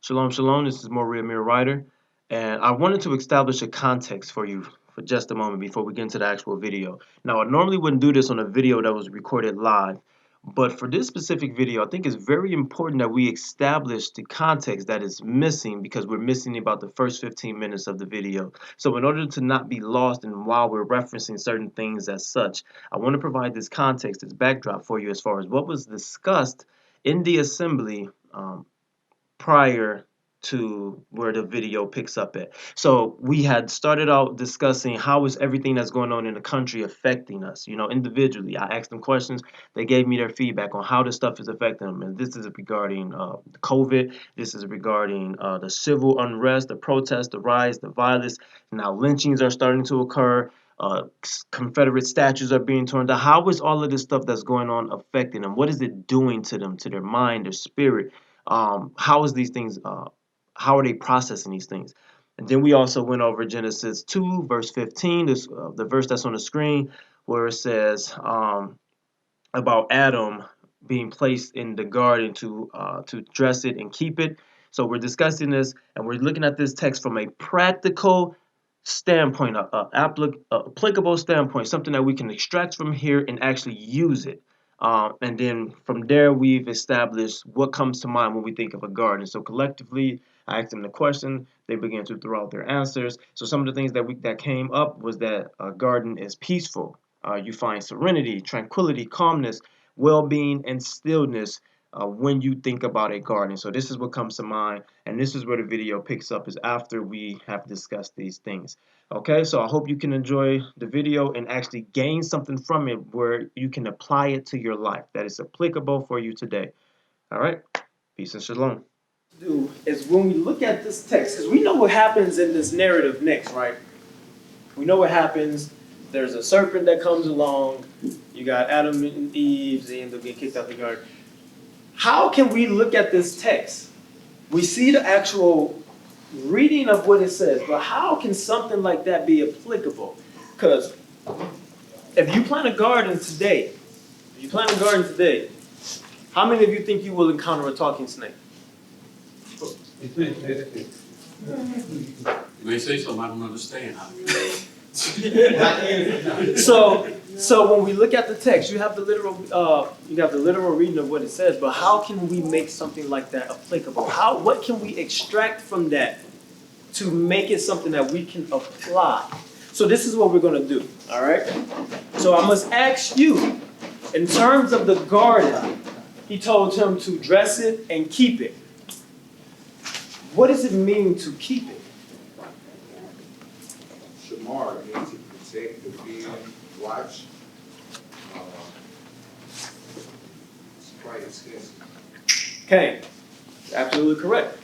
Shalom, shalom. This is Maria Mir Ryder, and I wanted to establish a context for you for just a moment before we get into the actual video. Now, I normally wouldn't do this on a video that was recorded live, but for this specific video, I think it's very important that we establish the context that is missing because we're missing about the first 15 minutes of the video. So in order to not be lost and while we're referencing certain things as such, I want to provide this context, this backdrop for you as far as what was discussed in the assembly prior to where the video picks up at. So we had started out discussing how is everything that's going on in the country affecting us, individually. I asked them questions. They gave me their feedback on how this stuff is affecting them. And this is regarding COVID. This is regarding the civil unrest, the protests, the riots, the violence. Now lynchings are starting to occur. Confederate statues are being torn down. How is all of this stuff that's going on affecting them? What is it doing to them, to their mind, their spirit? How is these things? How are they processing these things? And then we also went over Genesis 2, verse 15, the verse that's on the screen, where it says about Adam being placed in the garden to dress it and keep it. So we're discussing this, and we're looking at this text from a practical standpoint, applicable standpoint, something that we can extract from here and actually use it. And then from there, we've established what comes to mind when we think of a garden. So collectively, I asked them the question. They began to throw out their answers. So some of the things that came up was that a garden is peaceful. You find serenity, tranquility, calmness, well-being, and stillness when you think about a garden. So this is what comes to mind, and this is where the video picks up, is after we have discussed these things. Okay, so I hope you can enjoy the video and actually gain something from it where you can apply it to your life that is applicable for you today. All right, peace and shalom. Do is when we look at this text, because we know what happens in this narrative next, right? We know what happens. There's a serpent that comes along. You got Adam and Eve. They end up getting kicked out the garden. How can we look at this text? We see the actual reading of what it says, but how can something like that be applicable? Because if you plant a garden today, how many of you think you will encounter a talking snake? You may say something I don't understand. So when we look at the text, you have the literal reading of what it says, but how can we make something like that applicable? What can we extract from that to make it something that we can apply? So this is what we're going to do, all right? So I must ask you, in terms of the garden, he told him to dress it and keep it. What does it mean to keep it? Shamar means to protect, defend, watch. It's quite extensive. Okay, absolutely correct.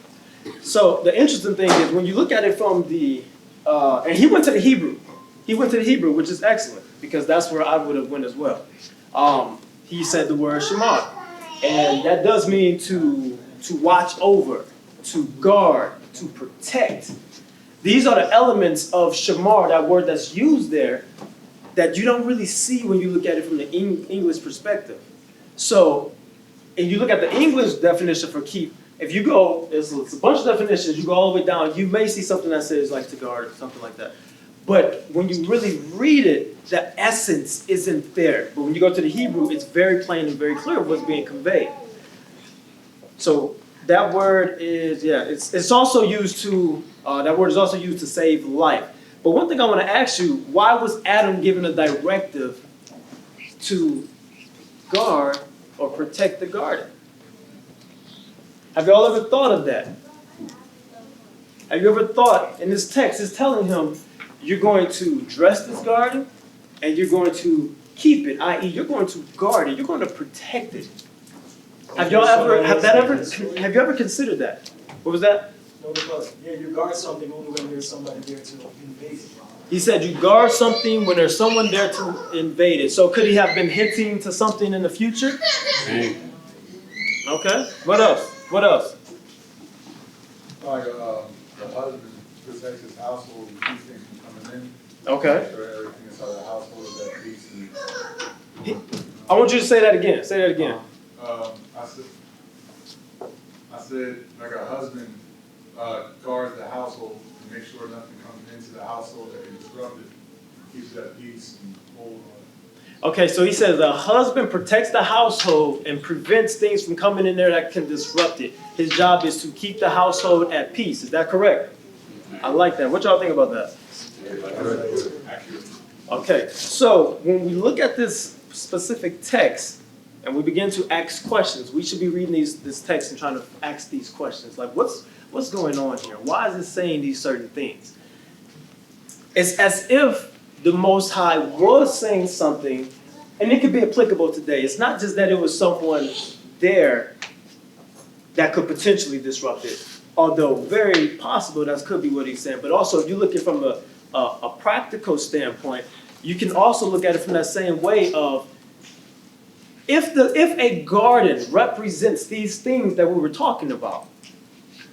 So the interesting thing is when you look at it from the, and he went to the Hebrew. He went to the Hebrew, which is excellent because that's where I would have went as well. He said the word Shamar, and that does mean to watch over, to guard, to protect. These are the elements of Shamar, that word that's used there, that you don't really see when you look at it from the English perspective. So, if you look at the English definition for keep, if you go, it's a bunch of definitions, you go all the way down, you may see something that says like to guard or something like that. But when you really read it, the essence isn't there. But when you go to the Hebrew, it's very plain and very clear what's being conveyed. So that word is, it's also used to, that word is also used to save life. But one thing I want to ask you, why was Adam given a directive to guard or protect the garden? Have you all ever thought of that? Have you ever thought, in this text, it's telling him, you're going to dress this garden and you're going to keep it, i.e. you're going to guard it, you're going to protect it. Have you ever considered that? What was that? No, because you guard something only when there's somebody there to invade it. He said you guard something when there's someone there to invade it. So could he have been hinting to something in the future? Okay. What else? What else? Like the husband protects his household and keeps things from coming in. Okay. Make sure everything inside the household is at peace. I want you to say that again. Say that again. I said like a husband guards the household to make sure nothing comes into the household that can disrupt it, keeps it at peace and hold on. Okay, so he says the husband protects the household and prevents things from coming in there that can disrupt it. His job is to keep the household at peace. Is that correct? I like that. What y'all think about that? Okay, so when we look at this specific text and we begin to ask questions, we should be reading this text and trying to ask these questions. Like, what's going on here? Why is it saying these certain things? It's as if the Most High was saying something, and it could be applicable today. It's not just that it was someone there that could potentially disrupt it, although very possible that could be what he's saying. But also, if you look at it from a practical standpoint, you can also look at it from that same way of if a garden represents these things that we were talking about,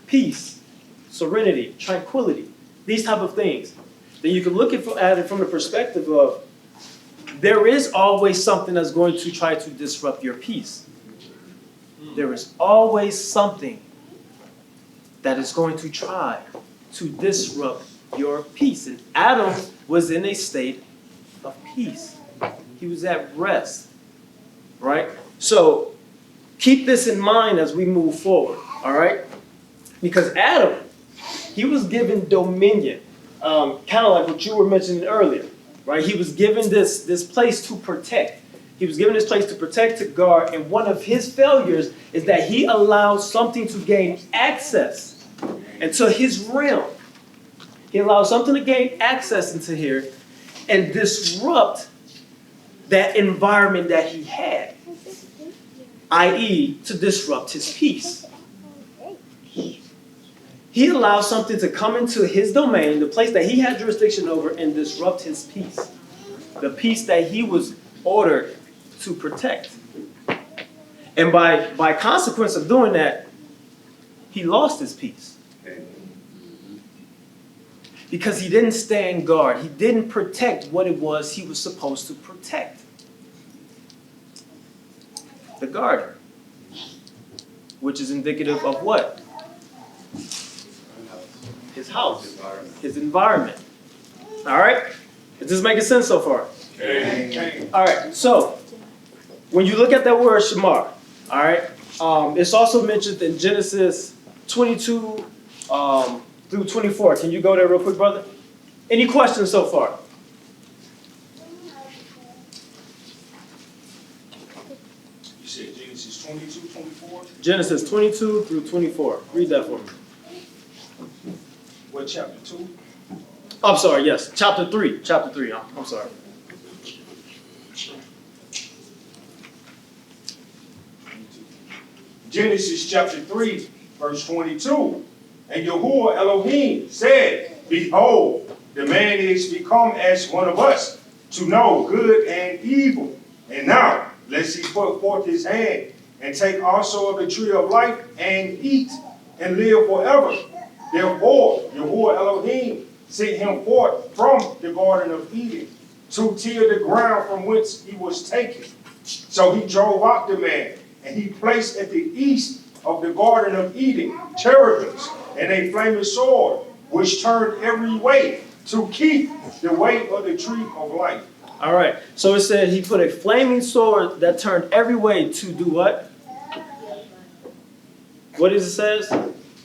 peace, serenity, tranquility, these type of things, then you can look at it from the perspective of there is always something that's going to try to disrupt your peace. There is always something that is going to try to disrupt your peace. And Adam was in a state of peace. He was at rest, right? So keep this in mind as we move forward, all right? Because Adam, he was given dominion. Kind of like what you were mentioning earlier, right? He was given this place to protect. He was given this place to protect, to guard, and one of his failures is that he allowed something to gain access into his realm. He allowed something to gain access into here and disrupt that environment that he had, i.e., to disrupt his peace. He allowed something to come into his domain, the place that he had jurisdiction over, and disrupt his peace. The peace that he was ordered to protect. And by consequence of doing that, he lost his peace. Because he didn't stand guard. He didn't protect what it was he was supposed to protect. The garden. Which is indicative of what? His house, his environment. All right? Is this making sense so far? All right, so when you look at that word shamar, all right, it's also mentioned in Genesis 22 through 24. Can you go there real quick, brother? Any questions so far? You said Genesis 22, 24? Genesis 22 through 24. Read that for me. What, chapter 2? I'm sorry, yes. Chapter 3. Chapter 3. I'm sorry. Genesis chapter 3, verse 22. And Yahuwah Elohim said, Behold, the man is become as one of us, to know good and evil. And now, lest he put forth his hand, and take also of the tree of life, and eat, and live forever. Therefore, Yahuwah Elohim sent him forth from the Garden of Eden to till the ground from whence he was taken. So he drove out the man, and he placed at the east of the Garden of Eden cherubims and a flaming sword, which turned every way to keep the way of the tree of life. All right. So it said he put a flaming sword that turned every way to do what? What does it says?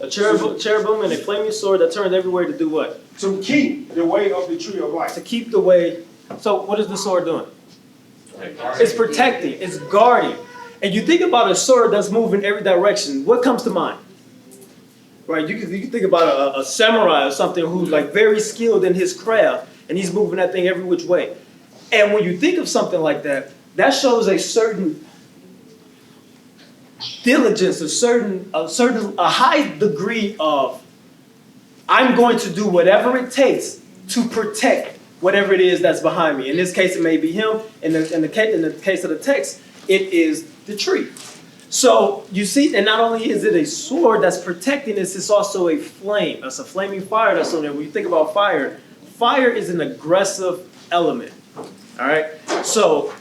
A cherubim and a flaming sword that turned everywhere to do what? To keep the way of the tree of life. To keep the way. So what is the sword doing? It's protecting. It's guarding. And you think about a sword that's moving every direction. What comes to mind? Right? You can think about a samurai or something who's like very skilled in his craft, and he's moving that thing every which way. And when you think of something like that, that shows a certain diligence, a high degree of, I'm going to do whatever it takes to protect whatever it is that's behind me. In this case, it may be him. In the case of the text, it is the tree. So you see, and not only is it a sword that's protecting this, it's also a flame. It's a flaming fire that's on there. When you think about fire, fire is an aggressive element. All right? So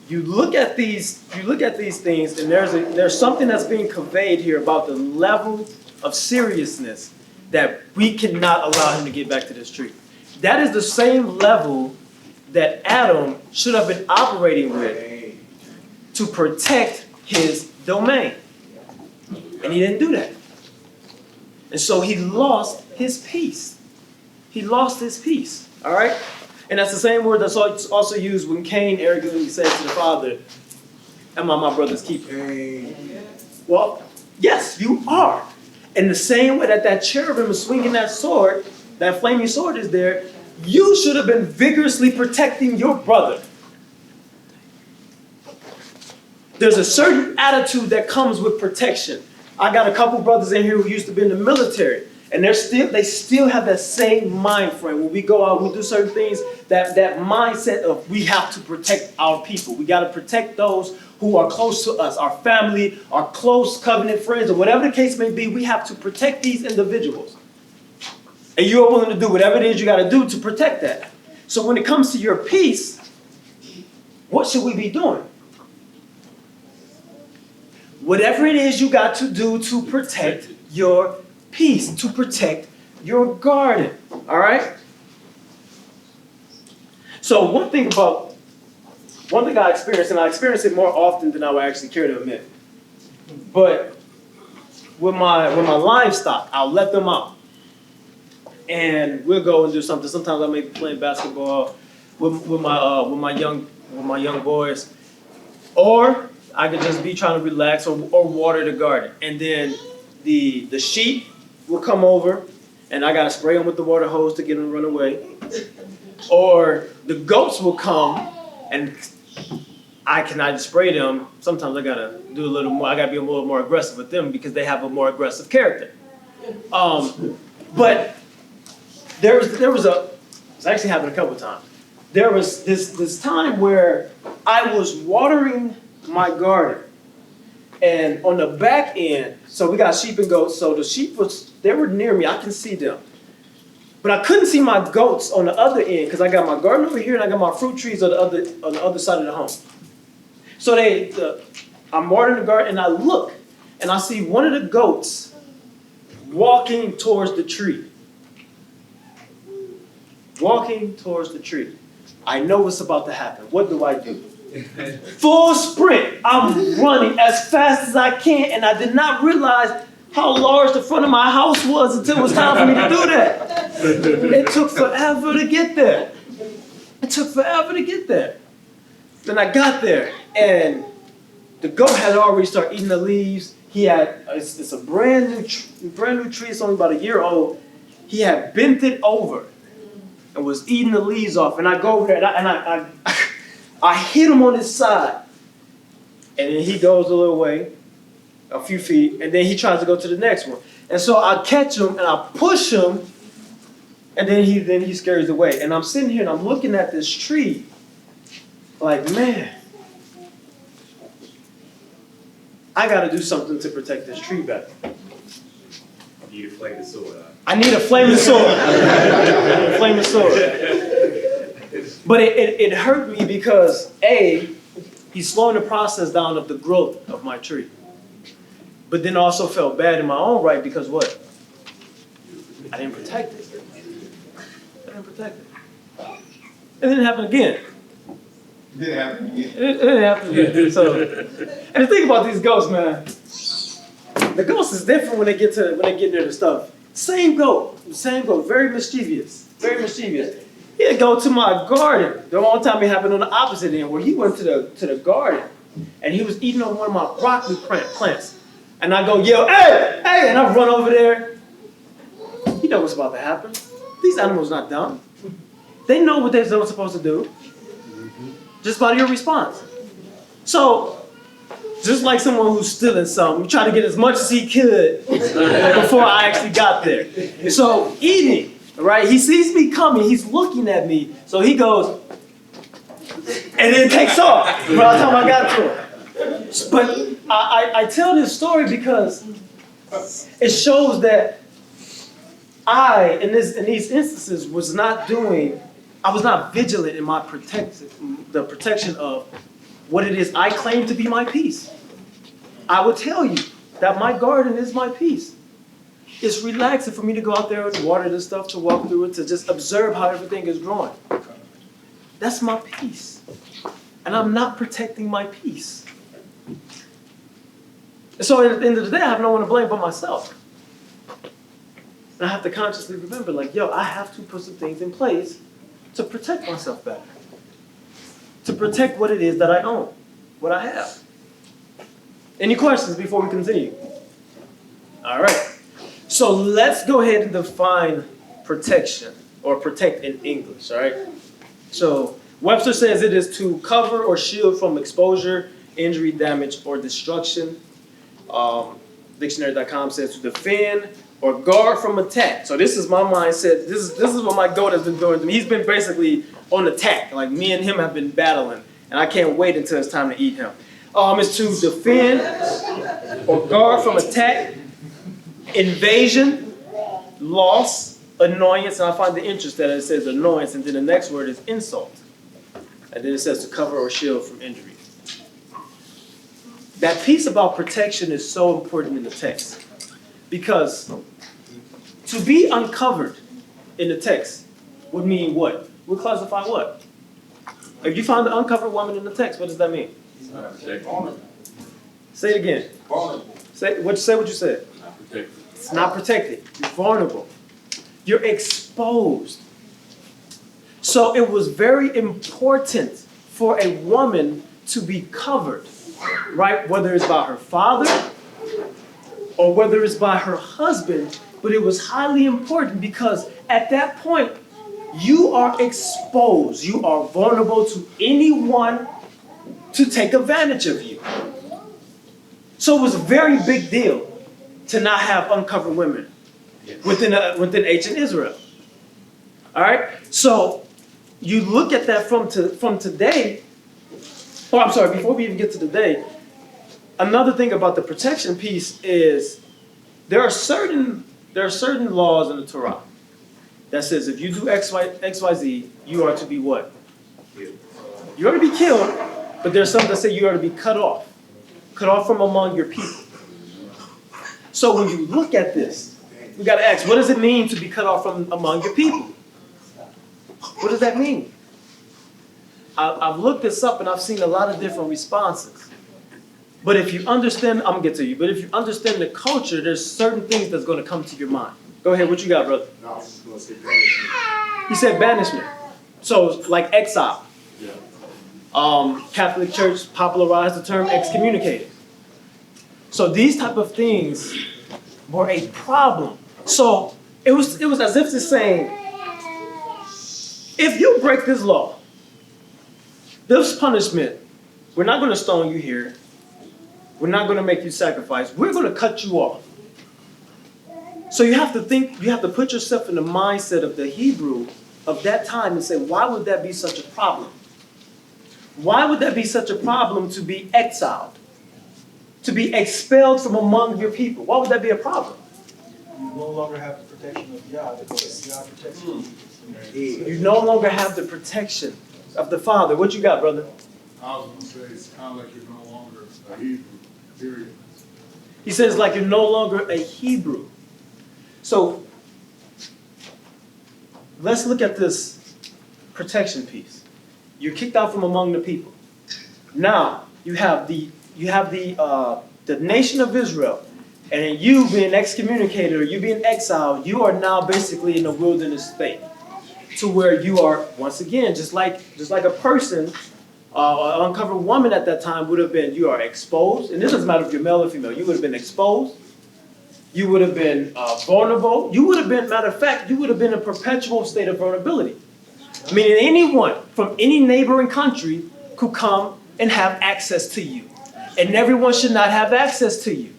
you look at these things, and there's something that's being conveyed here about the level of seriousness that we cannot allow him to get back to this tree. That is the same level that Adam should have been operating with to protect his domain. And he didn't do that. And so he lost his peace. He lost his peace. All right? And that's the same word that's also used when Cain arrogantly said to the father, "Am I my brother's keeper?" Well, yes, you are. In the same way that cherubim is swinging that sword, that flaming sword is there, you should have been vigorously protecting your brother. There's a certain attitude that comes with protection. I got a couple brothers in here who used to be in the military, and they still have that same mind frame. When we go out, we do certain things, that mindset of we have to protect our people. We got to protect those who are close to us, our family, our close covenant friends, or whatever the case may be. We have to protect these individuals. And you're willing to do whatever it is you got to do to protect that. So when it comes to your peace, what should we be doing? Whatever it is you got to do to protect your peace, to protect your garden. All right? So one thing I experienced, and I experience it more often than I would actually care to admit, but with my livestock, I'll let them out. And we'll go and do something. Sometimes I may be playing basketball with my young boys, or I could just be trying to relax or water the garden. And then the sheep will come over, and I gotta spray them with the water hose to get them to run away. Or the goats will come, and I cannot spray them. Sometimes I gotta do a little more. I gotta be a little more aggressive with them because they have a more aggressive character. But it's actually happened a couple of times. There was this time where I was watering my garden, and on the back end, so we got sheep and goats, so the sheep they were near me, I can see them. But I couldn't see my goats on the other end because I got my garden over here and I got my fruit trees on the other side of the home. So I'm watering the garden and I look and I see one of the goats walking towards the tree. Walking towards the tree. I know what's about to happen. What do I do? Full sprint. I'm running as fast as I can, and I did not realize how large the front of my house was until it was time for me to do that. It took forever to get there. Then I got there, and the goat had already started eating the leaves. It's a brand new tree. It's only about a year old. He had bent it over and was eating the leaves off. And I go over there and I hit him on his side. And then he goes a little way, a few feet, and then he tries to go to the next one. And so I catch him and I push him, and then he scares away. And I'm sitting here and I'm looking at this tree like, man, I got to do something to protect this tree better. You need a flaming sword. I need a flaming sword. But it hurt me because, A, he's slowing the process down of the growth of my tree. But then also felt bad in my own right because what? I didn't protect it. It didn't happen again. It didn't happen again. So, and the thing about these ghosts, man, the ghost is different when they get near the stuff. Same goat, very mischievous. He'd go to my garden. The one time it happened on the opposite end, where he went to the garden, and he was eating on one of my broccoli plants. And I go, yo, hey, and I run over there. You know what's about to happen. These animals not dumb. They know what they're supposed to do. Just by your response. So, just like someone who's stealing something, he tried to get as much as he could before I actually got there. So, eating, right? He sees me coming, he's looking at me, so he goes, and then takes off by the time I got to him. But I tell this story because it shows that I, in these instances, I was not vigilant in my protection of what it is I claim to be my peace. I would tell you that my garden is my peace. It's relaxing for me to go out there and water this stuff, to walk through it, to just observe how everything is growing. That's my peace. And I'm not protecting my peace. So at the end of the day, I have no one to blame but myself. And I have to consciously remember, like, yo, I have to put some things in place to protect myself better. To protect what it is that I own, what I have. Any questions before we continue? All right. So let's go ahead and define protection, or protect in English, all right? So Webster says it is to cover or shield from exposure, injury, damage, or destruction. Dictionary.com says to defend or guard from attack. So this is my mindset. This is what my goat has been doing to me. He's been basically on attack. Like me and him have been battling, and I can't wait until it's time to eat him. It's to defend or guard from attack, invasion, loss, annoyance. And I find the interest that it says annoyance, and then the next word is insult. And then it says to cover or shield from injury. That piece about protection is so important in the text. Because to be uncovered in the text would mean what? Would classify what? If you find an uncovered woman in the text, what does that mean? Vulnerable. Say it again. Vulnerable. Say what you said. Not protected. It's not protected. You're vulnerable. You're exposed. So it was very important for a woman to be covered, right? Whether it's by her father or whether it's by her husband, but it was highly important because at that point, you are exposed. You are vulnerable to anyone to take advantage of you. So it was a very big deal to not have uncovered women within ancient Israel. All right? So you look at that from today. Oh, I'm sorry, before we even get to today, another thing about the protection piece is there are certain laws in the Torah that says if you do XYZ, you are to be what? Killed. You are to be killed, but there's some that say you are to be cut off from among your people. So when you look at this, we got to ask, what does it mean to be cut off from among your people? What does that mean? I've looked this up and I've seen a lot of different responses. But if you understand, I'm going to get to you, but if you understand the culture, there's certain things that's going to come to your mind. Go ahead, what you got, brother? No, I was going to say banishment. He said banishment. So like exile. Yeah. Catholic Church popularized the term excommunicated. So these type of things were a problem. So it was as if it's saying, if you break this law, this punishment, we're not going to stone you here. We're not going to make you sacrifice. We're going to cut you off. So you have to think, you have to put yourself in the mindset of the Hebrew of that time and say, why would that be such a problem? Why would that be such a problem to be exiled? To be expelled from among your people? Why would that be a problem? You no longer have the protection of Yah because Yah protects you. You no longer have the protection of the Father. What you got, brother? I was going to say it's kind of like you're no longer a Hebrew, period. He says like you're no longer a Hebrew. So let's look at this protection piece. You're kicked out from among the people. Now you have the nation of Israel, and you being excommunicated or you being exiled, you are now basically in a wilderness state, to where you are once again just like a person, an uncovered woman at that time would have been. You are exposed, and this doesn't matter if you're male or female. You would have been exposed. You would have been vulnerable. You would have been, matter of fact, you would have been in a perpetual state of vulnerability. Meaning anyone from any neighboring country could come and have access to you. And everyone should not have access to you.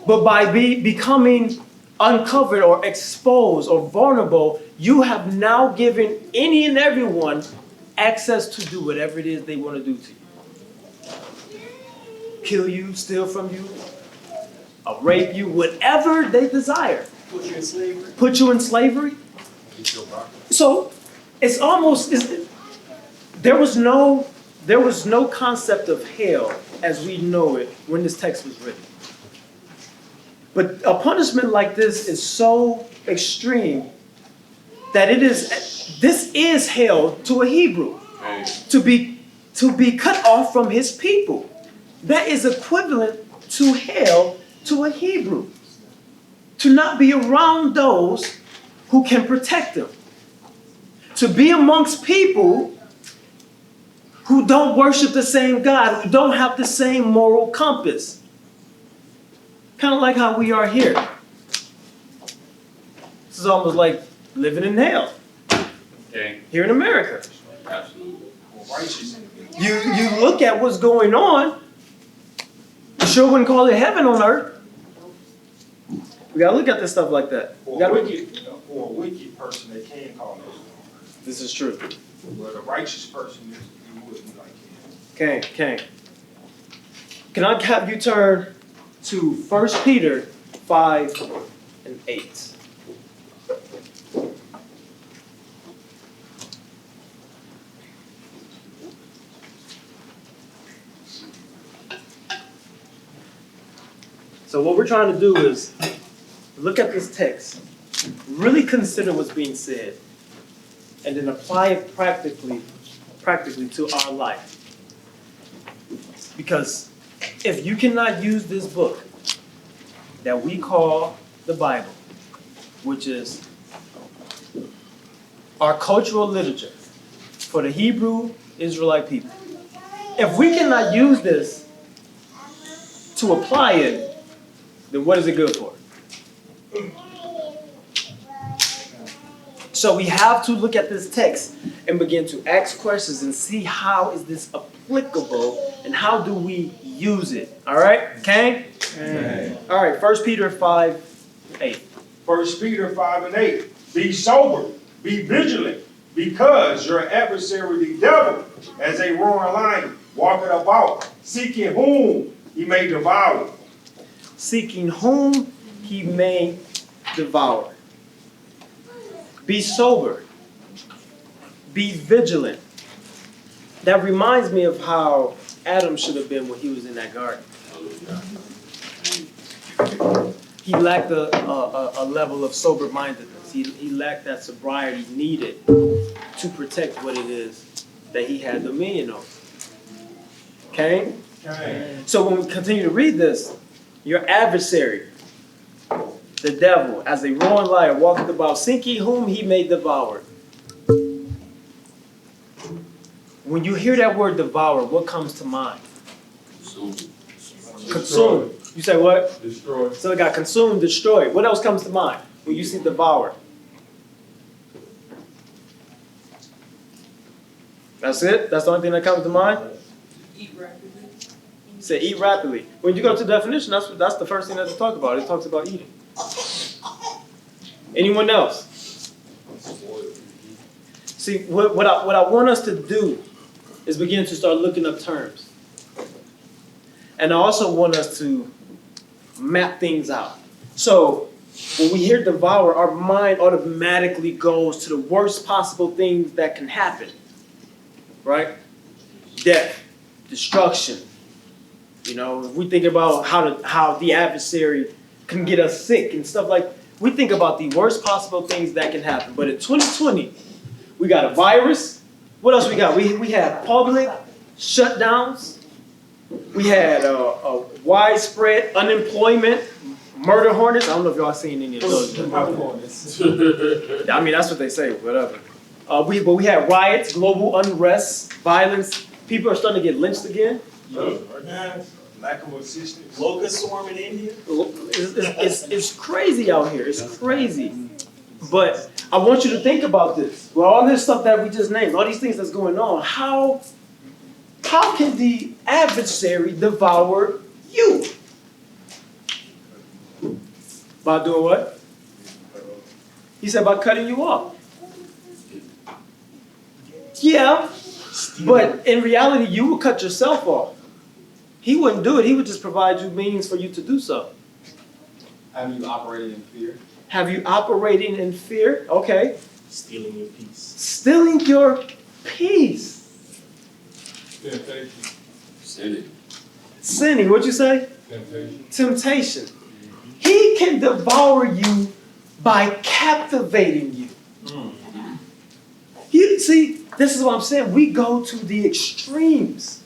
But by becoming uncovered or exposed or vulnerable, you have now given any and everyone access to do whatever it is they want to do to you. Kill you, steal from you, rape you, whatever they desire. Put you in slavery. Put you in slavery. So it's almost, there was no there was no concept of hell as we know it when this text was written. But a punishment like this is so extreme that this is hell to a Hebrew. To be cut off from his people. That is equivalent to hell to a Hebrew. To not be around those who can protect them. To be amongst people who don't worship the same God, who don't have the same moral compass. Kind of like how we are here. This is almost like living in hell. Okay. Here in America. Absolutely. You look at what's going on, you sure wouldn't call it heaven on earth. We gotta look at this stuff like that. For a wicked person, they can call it. This is true. But a righteous person, you wouldn't like it. Okay. Can I have you turn to 1 Peter 5 and 8? So what we're trying to do is look at this text, really consider what's being said, and then apply it practically to our life. Because if you cannot use this book that we call the Bible, which is our cultural literature for the Hebrew Israelite people, if we cannot use this to apply it, then what is it good for? So we have to look at this text and begin to ask questions and see how is this applicable and how do we use it. All right? Okay? All right, 1 Peter 5:8. 1 Peter 5 and 8. Be sober, be vigilant, because your adversary the devil, as a roaring lion, walketh about, seeking whom he may devour. Seeking whom he may devour. Be sober. Be vigilant. That reminds me of how Adam should have been when he was in that garden. He lacked a level of sober-mindedness. He lacked that sobriety needed to protect what it is that he had dominion over. Okay? So when we continue to read this, your adversary, the devil, as a roaring lion, walketh about, seeking whom he may devour. When you hear that word devour, what comes to mind? Consume. You say what? Destroy. So it got consumed, destroyed. What else comes to mind when you see devour? That's it? That's the only thing that comes to mind? Eat rapidly. Say eat rapidly. When you go to the definition, that's the first thing that it talks about. It talks about eating. Anyone else? See, what I want us to do is begin to start looking up terms. And I also want us to map things out. So when we hear devour, our mind automatically goes to the worst possible things that can happen. Right? Death, destruction. You know, if we think about how the adversary can get us sick and stuff like, we think about the worst possible things that can happen. But in 2020, we got a virus. What else we got? We had public shutdowns. We had a widespread unemployment, murder hornets. I don't know if y'all seen any of those. I mean, that's what they say, whatever. But we had riots, global unrest, violence. People are starting to get lynched again. Lack of assistance. Locust swarm in India. It's crazy out here. It's crazy. But I want you to think about this. Well, all this stuff that we just named, all these things that's going on, how can the adversary devour you? By doing what? He said by cutting you off. Yeah, but in reality, you will cut yourself off. He wouldn't do it. He would just provide you means for you to do so. Have you operated in fear? Have you operating in fear? Okay. Stealing your peace. Stealing your peace. Temptation. Sinning. Sinning, what'd you say? Temptation. Temptation. He can devour you by captivating you. You see, this is what I'm saying. We go to the extremes.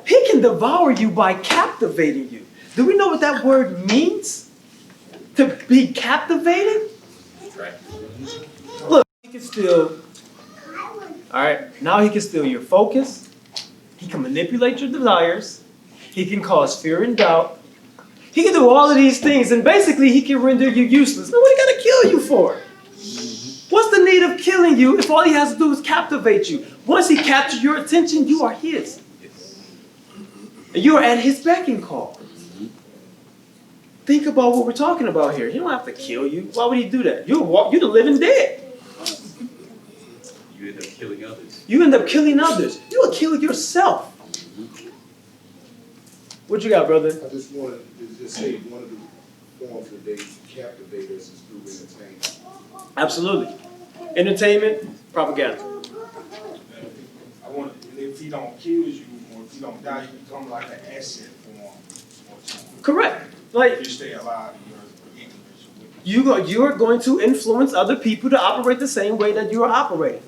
He can devour you by captivating you. Do we know what that word means? To be captivated? Right. Look, he can steal. All right, now he can steal your focus. He can manipulate your desires. He can cause fear and doubt. He can do all of these things, and basically he can render you useless. Now, what he gotta kill you for? What's the need of killing you if all he has to do is captivate you? Once he captures your attention, you are his. And you are at his beck and call. Think about what we're talking about here. He don't have to kill you. Why would he do that? You're the living dead. You end up killing others. You end up killing others. You will kill yourself. What you got, brother? I just wanted to just say one of the forms that they captivate us is through entertainment. Absolutely. Entertainment, propaganda. I want, and if he don't kill you, or if he don't die, you become like an asset for him. Correct. Like If you stay alive, you're ignorant. you are going to influence other people to operate the same way that you are operating.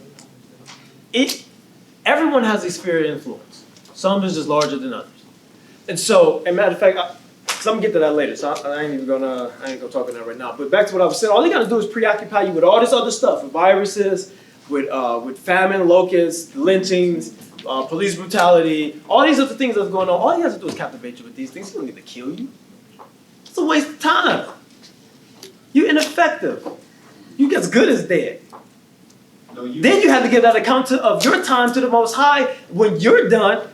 Everyone has a sphere of influence. Some is just larger than others. And so, as a matter of fact, because I'm gonna get to that later, so I ain't gonna talk about that right now. But back to what I was saying, all you gotta do is preoccupy you with all this other stuff, with viruses, with famine, locusts, lynchings, police brutality, all these other things that's going on. All he has to do is captivate you with these things. He don't need to kill you. It's a waste of time. You're ineffective. You get as good as dead. Then you have to give that account of your time to the Most High when you're done.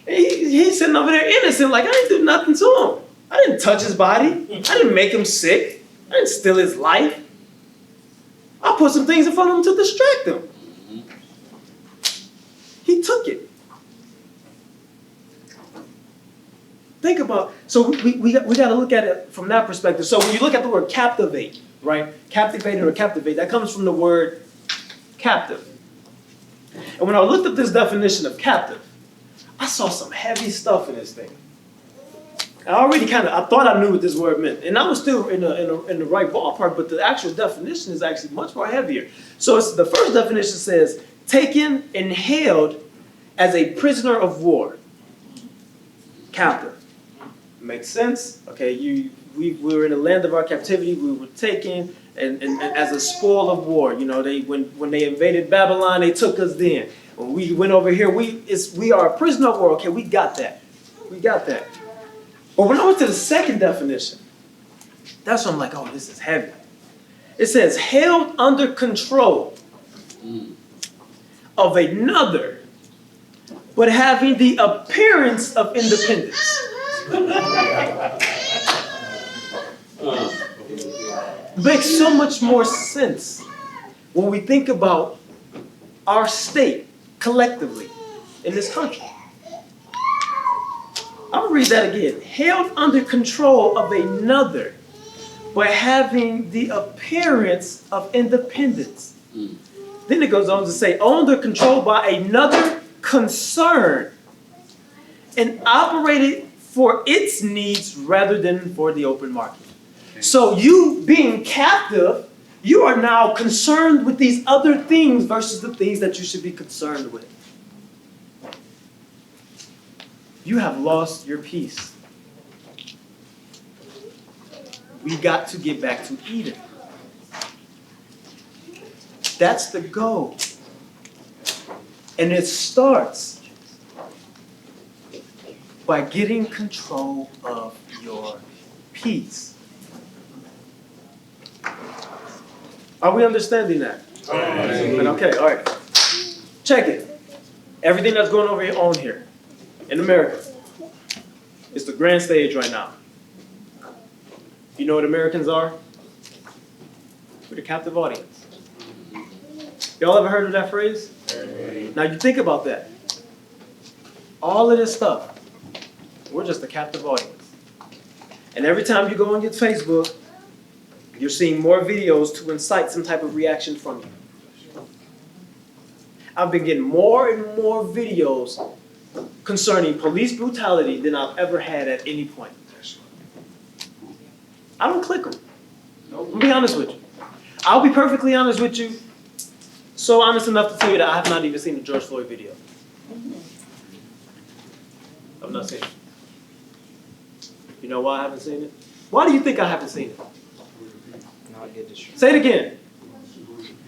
He's sitting over there innocent, like I didn't do nothing to him. I didn't touch his body. I didn't make him sick. I didn't steal his life. I put some things in front of him to distract him. He took it. Think about, so we got to look at it from that perspective. So when you look at the word captivate, right? Captivated or captivate, that comes from the word captive. And when I looked up this definition of captive, I saw some heavy stuff in this thing. I thought I knew what this word meant. And I was still in the right ballpark, but the actual definition is actually much more heavier. So the first definition says, taken and held as a prisoner of war. Captive. Makes sense? Okay, we were in the land of our captivity, we were taken and as a spoil of war. You know, when they invaded Babylon, they took us then. When we went over here, we are a prisoner of war. Okay, we got that. We got that. But when I went to the second definition, that's when I'm like, oh, this is heavy. It says, held under control of another, but having the appearance of independence. Makes so much more sense when we think about our state collectively in this country. I'm gonna read that again. Held under control of another by having the appearance of independence. Then it goes on to say, owned or controlled by another concern and operated for its needs rather than for the open market. So you being captive, you are now concerned with these other things versus the things that you should be concerned with. You have lost your peace. We got to get back to Eden. That's the goal. And it starts by getting control of your peace. Are we understanding that? Okay, all right. Check it. Everything that's going on here in America is the grand stage right now. You know what Americans are? We're the captive audience. Y'all ever heard of that phrase? Now you think about that. All of this stuff, we're just the captive audience. And every time you go on your Facebook, you're seeing more videos to incite some type of reaction from you. I've been getting more and more videos concerning police brutality than I've ever had at any point. I don't click them. I'll be honest with you. I'll be perfectly honest with you. So honest enough to tell you that I have not even seen the George Floyd video. I've not seen it. You know why I haven't seen it? Why do you think I haven't seen it? Say it again.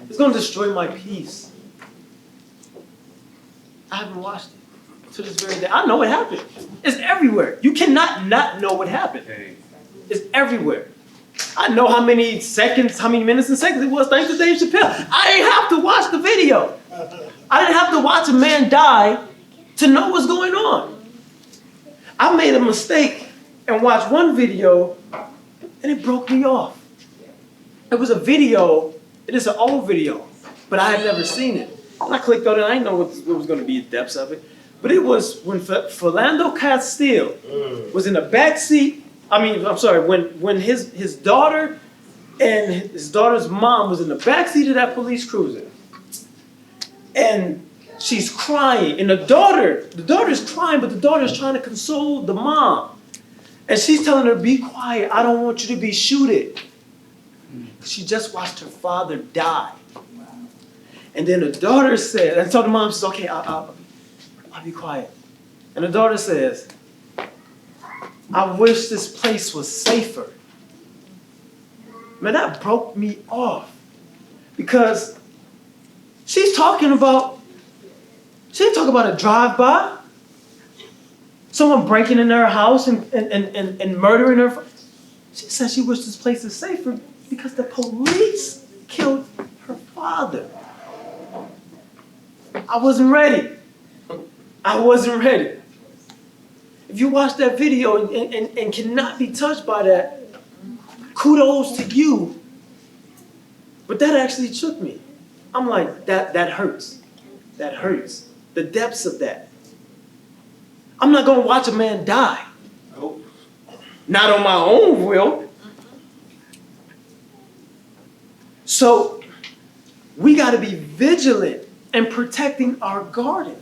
It's going to destroy my peace. I haven't watched it to this very day. I know what happened. It's everywhere. You cannot not know what happened. It's everywhere. I know how many seconds, how many minutes and seconds it was thanks to Dave Chappelle. I didn't have to watch the video. I didn't have to watch a man die to know what's going on. I made a mistake and watched one video and it broke me off. It was a video, it is an old video, but I had never seen it. And I clicked on it, I didn't know what was going to be the depths of it. But it was when Philando Castile was in the back seat. When his daughter and his daughter's mom was in the back seat of that police cruiser. And she's crying, and the daughter's crying, but the daughter's trying to console the mom. And she's telling her, be quiet, I don't want you to be shooted. She just watched her father die. And then the daughter said, and so the mom says, okay, I'll be quiet. And the daughter says, I wish this place was safer. Man, that broke me off. Because she's talking about a drive-by. Someone breaking in her house and murdering her. She said she wished this place is safer because the police killed her father. I wasn't ready. If you watch that video and cannot be touched by that, kudos to you. But that actually shook me. I'm like, that hurts. That hurts. The depths of that. I'm not going to watch a man die. Nope. Not on my own will. So we got to be vigilant in protecting our garden.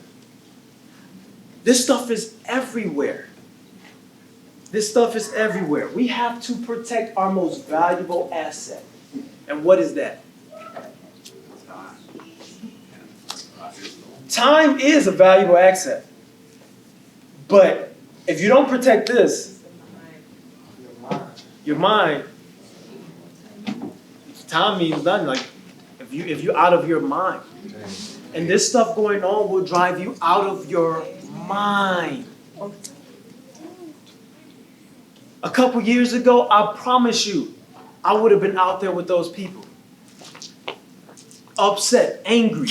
This stuff is everywhere. This stuff is everywhere. We have to protect our most valuable asset. And what is that? Time is a valuable asset. But if you don't protect this, your mind, time means nothing. Like if you're out of your mind. And this stuff going on will drive you out of your mind. A couple years ago, I promise you, I would have been out there with those people. Upset, angry.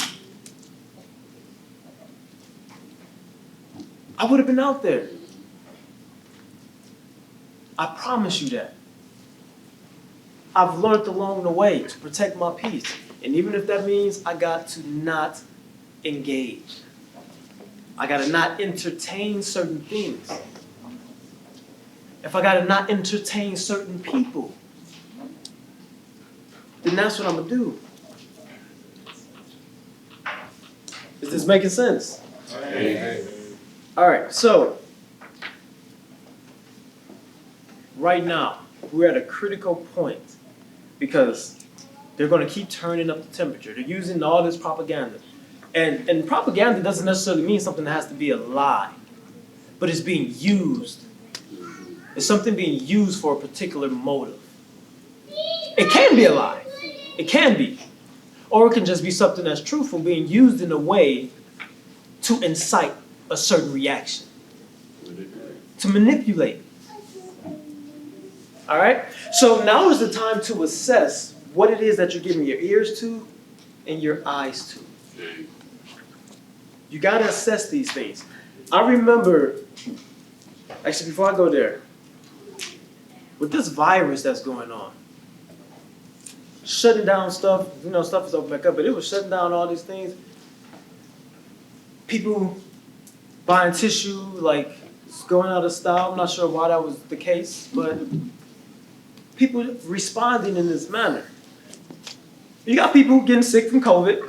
I would have been out there. I promise you that. I've learned along the way to protect my peace. And even if that means I got to not engage. I got to not entertain certain things. If I got to not entertain certain people, then that's what I'm going to do. Is this making sense? Amen. All right, so right now, we're at a critical point because they're going to keep turning up the temperature. They're using all this propaganda. And propaganda doesn't necessarily mean something that has to be a lie, but it's being used. It's something being used for a particular motive. It can be a lie. It can be. Or it can just be something that's truthful being used in a way to incite a certain reaction. To manipulate. All right? So now is the time to assess what it is that you're giving your ears to and your eyes to. You got to assess these things. I remember, actually before I go there, with this virus that's going on, shutting down stuff, stuff is open back up, but it was shutting down all these things. People buying tissue, like, it's going out of style. I'm not sure why that was the case, but people responding in this manner. You got people getting sick from COVID.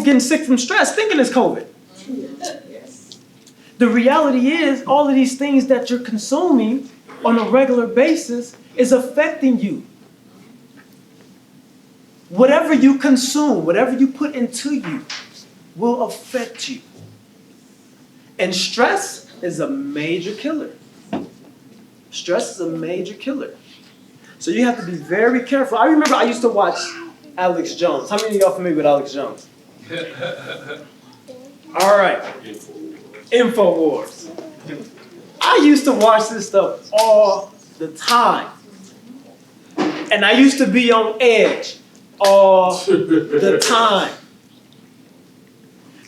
people getting sick from stress thinking it's COVID. The reality is, all of these things that you're consuming on a regular basis is affecting you. Whatever you consume, whatever you put into you, will affect you. And stress is a major killer. Stress is a major killer. So you have to be very careful. I remember I used to watch Alex Jones. How many of y'all familiar with Alex Jones? All right. InfoWars. I used to watch this stuff all the time. And I used to be on edge all the time.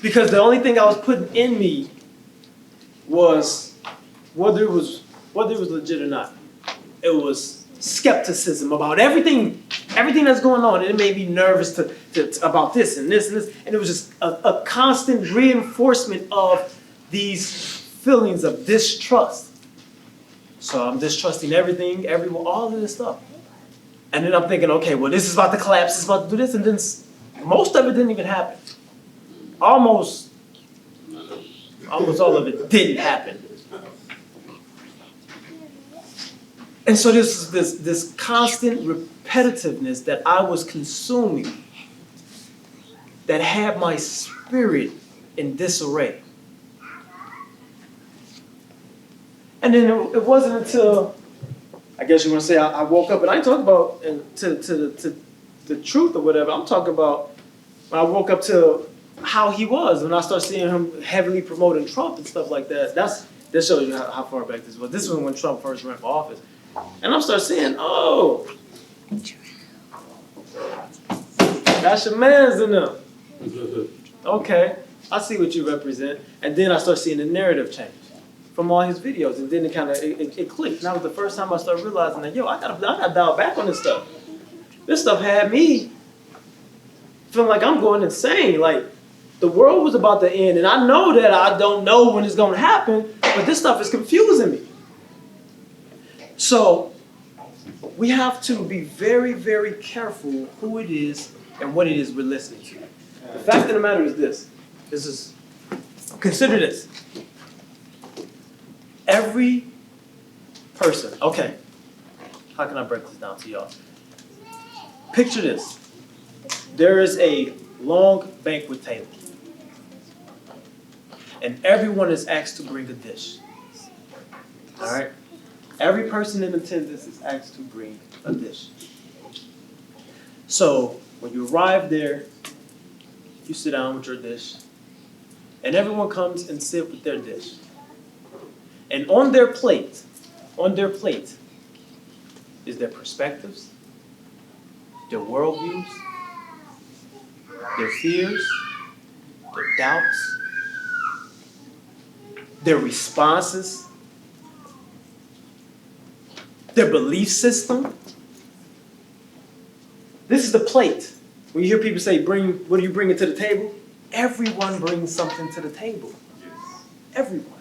Because the only thing I was putting in me was whether it was legit or not. It was skepticism about everything that's going on. And it made me nervous about this and this and this. And it was just a constant reinforcement of these feelings of distrust. So I'm distrusting everything, everyone, all of this stuff. And then I'm thinking, okay, well, this is about to collapse, this is about to do this. And then most of it didn't even happen. Almost all of it didn't happen. And so this constant repetitiveness that I was consuming that had my spirit in disarray. And then it wasn't until, I guess you want to say, I woke up, and I ain't talking about to the truth or whatever. I'm talking about when I woke up to how he was, when I started seeing him heavily promoting Trump and stuff like that. That shows you how far back this was. This was when Trump first ran for office. And I'm starting seeing, oh, that's your man's in them. Okay, I see what you represent. And then I start seeing the narrative change from all his videos. And then it clicked. And that was the first time I started realizing that, yo, I gotta dial back on this stuff. This stuff had me feeling like I'm going insane. Like, the world was about to end. And I know that I don't know when it's gonna happen, but this stuff is confusing me. So we have to be very, very careful who it is and what it is we're listening to. The fact of the matter is this. Consider this. Every person, okay, how can I break this down to y'all? Picture this. There is a long banquet table. And everyone is asked to bring a dish. All right? Every person in attendance is asked to bring a dish. So when you arrive there, you sit down with your dish, and everyone comes and sit with their dish. And on their plate is their perspectives, their worldviews, their fears, their doubts, their responses, their belief system. This is the plate. When you hear people say, what are you bringing to the table? Everyone brings something to the table. Everyone.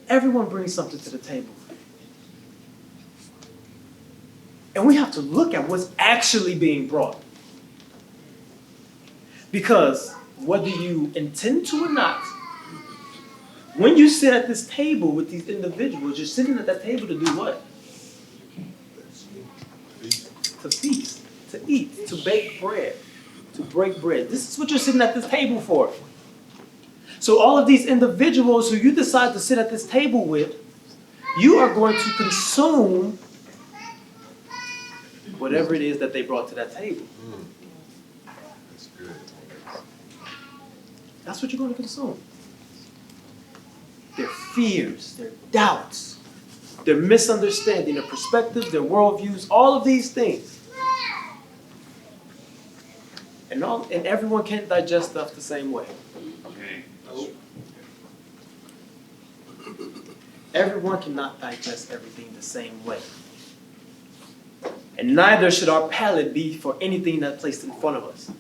Everyone brings something to the table. And we have to look at what's actually being brought. Because whether you intend to or not, when you sit at this table with these individuals, you're sitting at that table to do what? To feast, to eat, to bake bread, to break bread. This is what you're sitting at this table for. So all of these individuals who you decide to sit at this table with, you are going to consume whatever it is that they brought to that table. That's good. That's what you're going to consume. Their fears, their doubts, their misunderstanding, their perspectives, their worldviews, all of these things. And everyone can't digest stuff the same way. Everyone cannot digest everything the same way. And neither should our palate be for anything that's placed in front of us.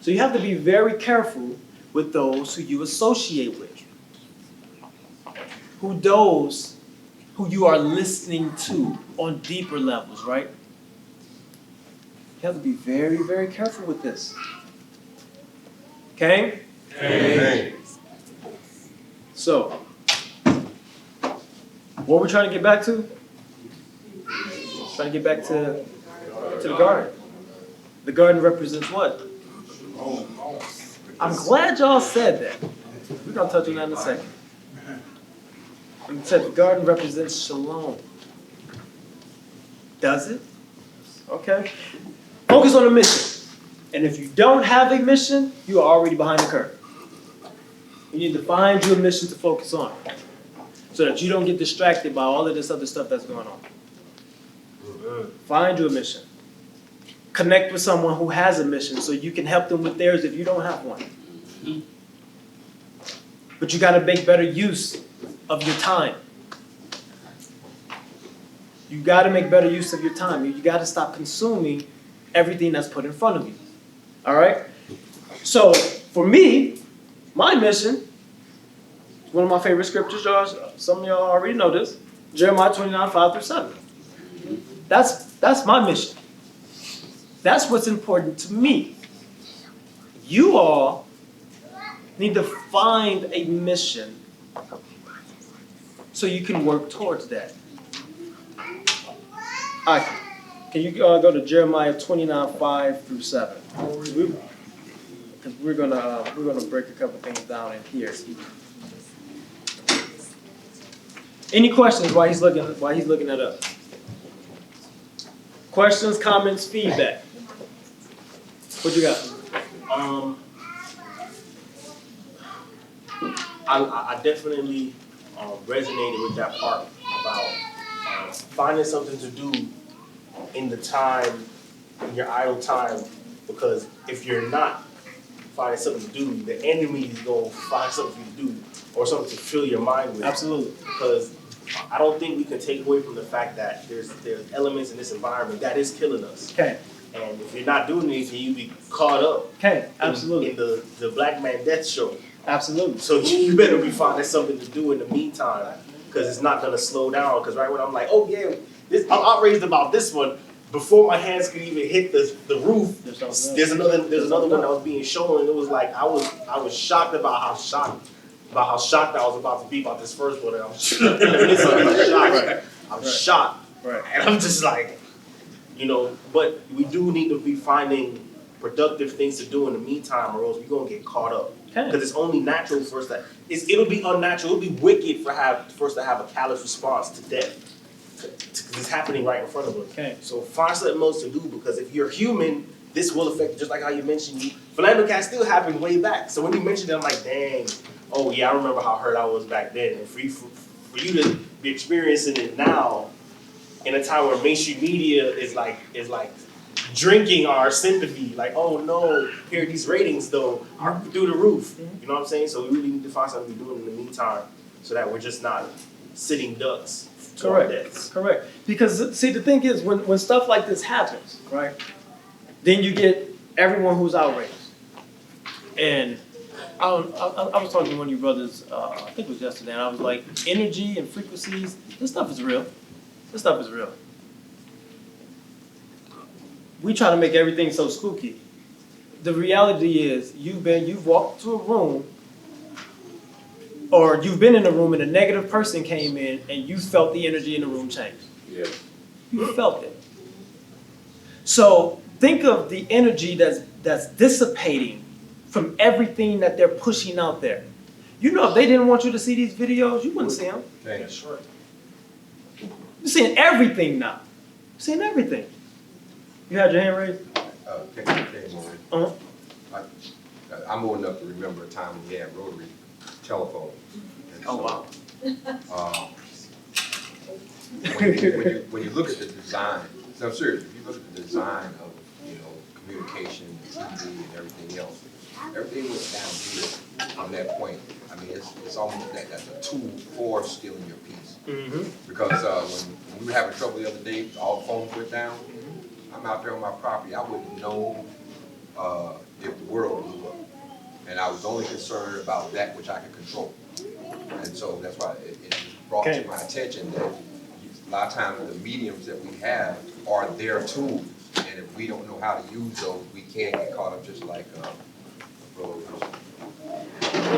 So you have to be very careful with those who you associate with. Those who you are listening to on deeper levels, right? You have to be very, very careful with this. Okay? Amen. So, what are we trying to get back to? Trying to get back to the garden. The garden represents what? I'm glad y'all said that. We're going to touch on that in a second. And said the garden represents shalom. Does it? Okay. Focus on the mission. And if you don't have a mission, you are already behind the curve. You need to find you a mission to focus on so that you don't get distracted by all of this other stuff that's going on. Find you a mission. Connect with someone who has a mission so you can help them with theirs if you don't have one. But you got to make better use of your time. You got to make better use of your time. You got to stop consuming everything that's put in front of you. All right? So, for me, my mission, one of my favorite scriptures, y'all, some of y'all already know this, Jeremiah 29:5-7. That's my mission. That's what's important to me. You all need to find a mission so you can work towards that. All right. Can you go to Jeremiah 29:5-7? Because we're gonna break a couple things down in here. Any questions while he's looking that up? Questions, comments, feedback. What you got? I definitely resonated with that part about finding something to do in the time, in your idle time, because if you're not finding something to do, the enemy is going to find something to do or something to fill your mind with. Absolutely. Because I don't think we can take away from the fact that there's elements in this environment that is killing us. Okay. And if you're not doing anything, you be caught up Okay. Absolutely. in the Black Man Death Show. Absolutely. So you better be finding something to do in the meantime, because it's not gonna slow down. Because right when I'm like, oh yeah, I'm outraged about this one, before my hands could even hit the roof, there's another one that was being shown, and it was like I was shocked about how shocked I was about to be about this first one. And I'm in the midst of being shocked. I'm shocked, and I'm just like, But we do need to be finding productive things to do in the meantime, or else we're gonna get caught up. Because it's only natural for us it'll be unnatural, it'll be wicked for us to have a callous response to death. Because it's happening right in front of us. Okay. So find something else to do, because if you're human, this will affect, just like how you mentioned, Philando Cat still happened way back. So when you mentioned it, I'm like, dang, oh yeah, I remember how hurt I was back then. And for you to be experiencing it now, in a time where mainstream media is like drinking our sympathy, like, oh no, here these ratings though are through the roof. You know what I'm saying? So we really need to find something to be doing in the meantime, so that we're just not sitting ducks to our deaths. Correct. Because see, the thing is, when stuff like this happens, right? Then you get everyone who's outraged. And I was talking to one of you brothers, I think it was yesterday, and I was like, energy and frequencies, this stuff is real. This stuff is real. We try to make everything so spooky. The reality is, you've walked to a room, or you've been in a room and a negative person came in and you felt the energy in the room change. Yeah. You felt it. So think of the energy that's dissipating from everything that they're pushing out there. You know, if they didn't want you to see these videos, you wouldn't see them. That's right. You're seeing everything now. You're seeing everything. You had your hand raised? Uh-huh. I'm old enough to remember a time when we had rotary telephones. Oh, wow. When you look at the design, no, I'm serious, if you look at the design of, communication, TV and everything else, everything went down here from that point. I mean, it's almost that's a tool for stealing your peace. Mm-hmm. Because when we were having trouble the other day, all the phones went down. I'm out there on my property. I wouldn't know if the world blew up. And I was only concerned about that which I could control. And so that's why it brought to my attention that a lot of times the mediums that we have are their tools. And and if we don't know how to use those, we can get caught up just like, road.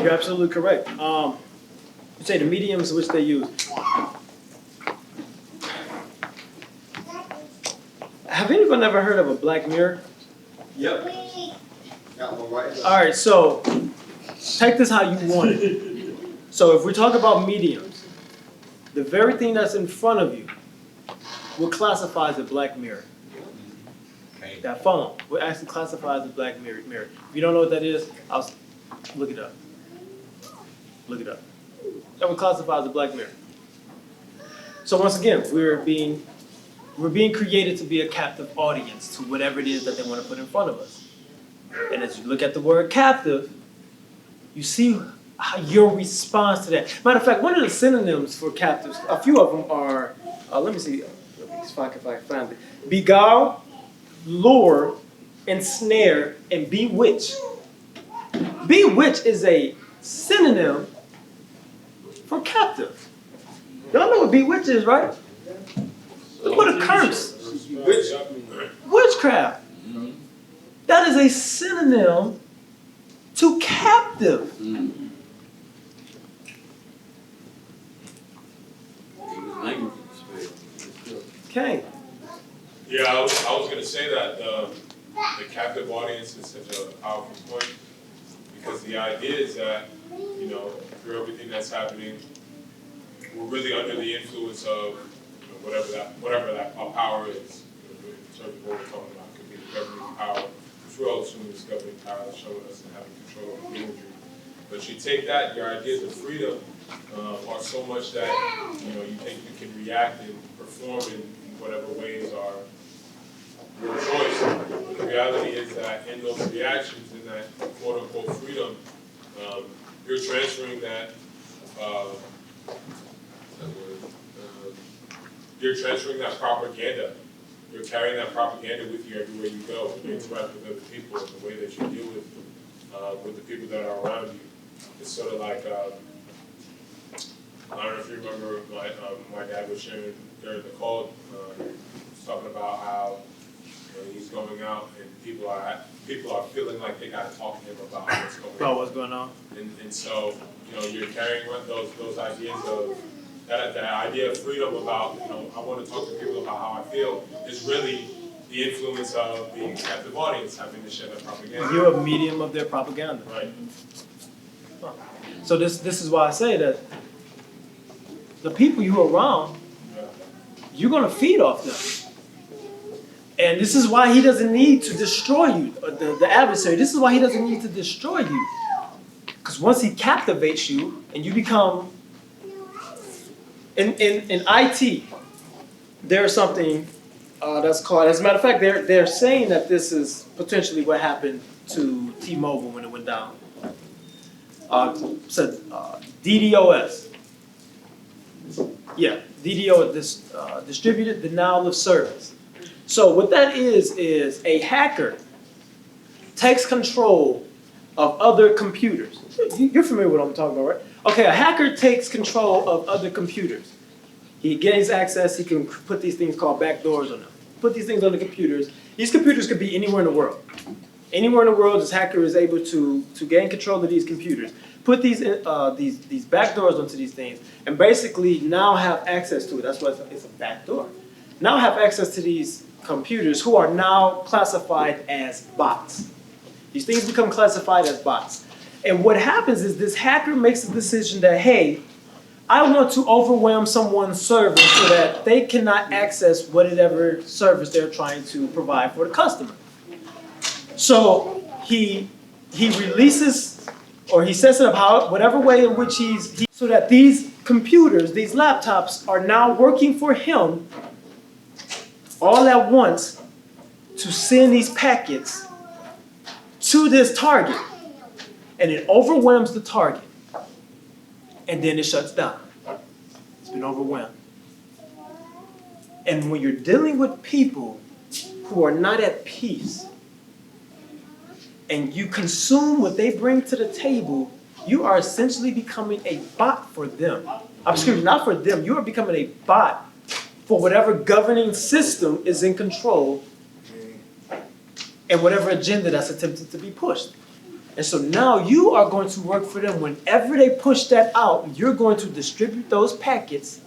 You're absolutely correct. You say the mediums which they use. Have anyone ever heard of a black mirror? Yep. Got one right. All right, so take this how you want it. So if we talk about mediums, the very thing that's in front of you will classify as a black mirror. Okay. That phone will actually classify as a black mirror. If you don't know what that is, look it up. Look it up. That would classify as a black mirror. So once again, we're being created to be a captive audience to whatever it is that they want to put in front of us. And as you look at the word captive, you see how your response to that. Matter of fact, one of the synonyms for captives, a few of them are, let me see if I can find it. Beguile, lure, ensnare, and bewitch. Bewitch is a synonym for captive. Y'all know what bewitch is, right? What a curse. Witchcraft. That is a synonym to captive. Okay. Yeah, I was going to say that the captive audience is such a powerful point, because the idea is that, you know, through everything that's happening, we're really under the influence of, you know, whatever that power is. You know, in terms of what we're talking about, it could be the governing power, which we're all assuming is governing power that's showing us and having control of the imagery. But you take that, your ideas of freedom are so much that, you know, you think you can react and perform in whatever ways are your choice. But the reality is that in those reactions, in that quote-unquote freedom, you're transferring that, you're transferring that propaganda. You're carrying that propaganda with you everywhere you go. When you interact with other people, and the way that you deal with the people that are around you. It's sort of like, I don't know if you remember, my dad was sharing during the call, he was talking about how, you know, he's going out and people are feeling like they got to talk to him about what's going on. And so, you know, you're carrying those ideas of that idea of freedom about, you know, I want to talk to people about how I feel, is really the influence of being a captive audience, having to share that propaganda. You're a medium of their propaganda. Right. So this is why I say that the people you're around, you're going to feed off them. And this is why he doesn't need to destroy you, the adversary. This is why he doesn't need to destroy you. Because once he captivates you and you become, in IT, there's something that's called, as a matter of fact, they're saying that this is potentially what happened to T-Mobile when it went down. DDoS. Yeah, distributed denial of service. So what that is a hacker takes control of other computers. You're familiar with what I'm talking about, right? Okay, a hacker takes control of other computers. He gains access, he can put these things called backdoors on them. Put these things on the computers. These computers could be anywhere in the world. Anywhere in the world, this hacker is able to gain control of these computers. Put these backdoors onto these things, and basically now have access to it. That's why it's a backdoor. Now have access to these computers who are now classified as bots. These things become classified as bots. And what happens is this hacker makes the decision that, hey, I want to overwhelm someone's server so that they cannot access whatever service they're trying to provide for the customer. So he releases, or he sets it up whatever way in which so that these computers, these laptops, are now working for him all at once to send these packets to this target. And it overwhelms the target. And then it shuts down. It's been overwhelmed. And when you're dealing with people who are not at peace, and you consume what they bring to the table, you are essentially becoming a bot for them. Excuse me, not for them. You are becoming a bot for whatever governing system is in control and whatever agenda that's attempted to be pushed. And so now you are going to work for them. Whenever they push that out, you're going to distribute those packets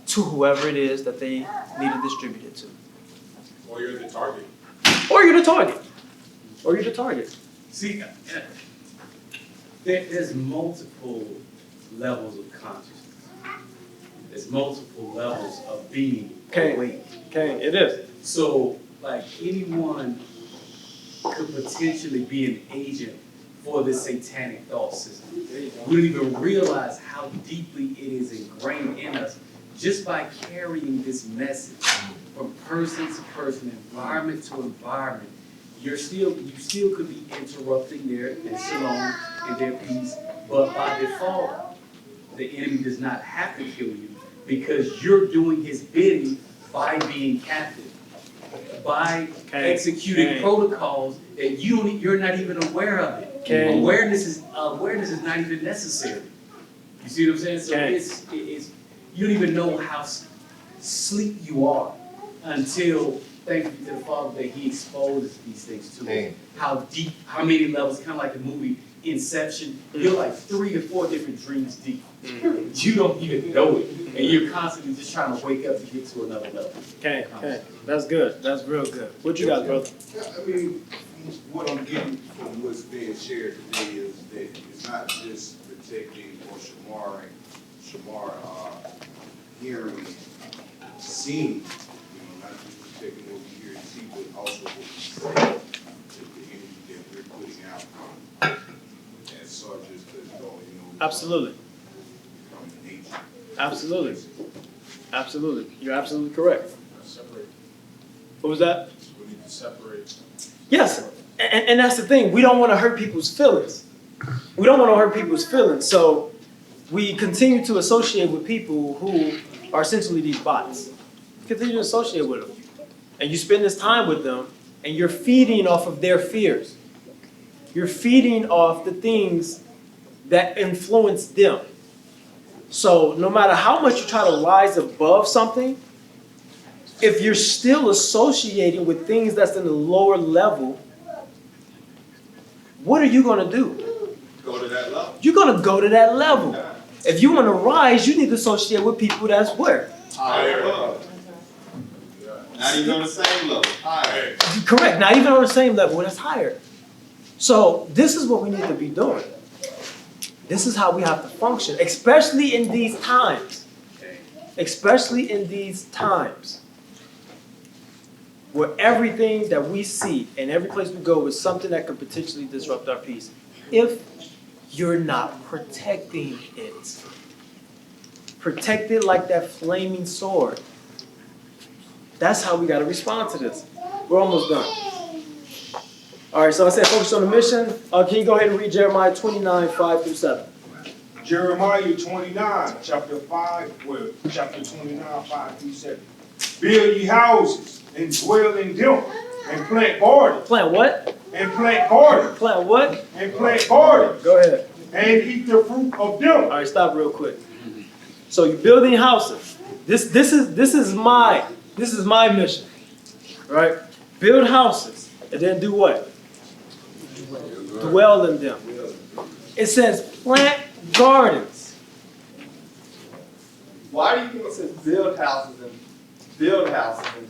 to whoever it is that they need to distribute it to. Or you're the target. Or you're the target. Or you're the target. See, there's multiple levels of consciousness. There's multiple levels of being awake. Okay, it is. So, like, anyone could potentially be an agent for this satanic thought system. We don't even realize how deeply it is ingrained in us just by carrying this message from person to person, environment to environment. You still could be interrupting their shalom and their peace, but by default, the enemy does not have to kill you because you're doing his bidding by being captive, by executing protocols that you're not even aware of it. Awareness is not even necessary. You see what I'm saying? So it's you don't even know how sleep you are until, thank you to the Father, that He exposes these things to us. How deep, how many levels, kind of like the movie Inception. You're like 3 or 4 different dreams deep. You don't even know it. And you're constantly just trying to wake up to get to another level. Okay. That's good. That's real good. What you got, brother? I mean, what I'm getting from what's being shared today is that it's not just protecting or hearing, seeing, not just protecting what we hear and see, but also what we say, that the energy that we're putting out as such as the, Absolutely. becoming nature. Absolutely. Absolutely. You're absolutely correct. Separate. What was that? We need to separate. Yes. And that's the thing. We don't want to hurt people's feelings. We don't want to hurt people's feelings. So we continue to associate with people who are essentially these bots. Continue to associate with them. And you spend this time with them, and you're feeding off of their fears. You're feeding off the things that influence them. So no matter how much you try to rise above something, if you're still associating with things that's in the lower level, what are you going to do? Go to that level. You're going to go to that level. If you want to rise, you need to associate with people that's where? Higher above. Not even on the same level. Higher. Correct. Not even on the same level. That's higher. So this is what we need to be doing. This is how we have to function, especially in these times. Especially in these times where everything that we see and every place we go is something that could potentially disrupt our peace. If you're not protecting it. Protect it like that flaming sword. That's how we got to respond to this. We're almost done. All right, so I said focus on the mission. Can you go ahead and read Jeremiah 29, 5-7? Jeremiah 29, chapter 29, 5-7. Build ye houses and dwell in them, and plant gardens. Plant what? And plant gardens. Plant what? And plant gardens. Go ahead. And eat the fruit of them. All right, stop real quick. So you're building houses. This is my mission, right? Build houses and then do what? Dwell in them. It says plant gardens. Why do you think it says build houses and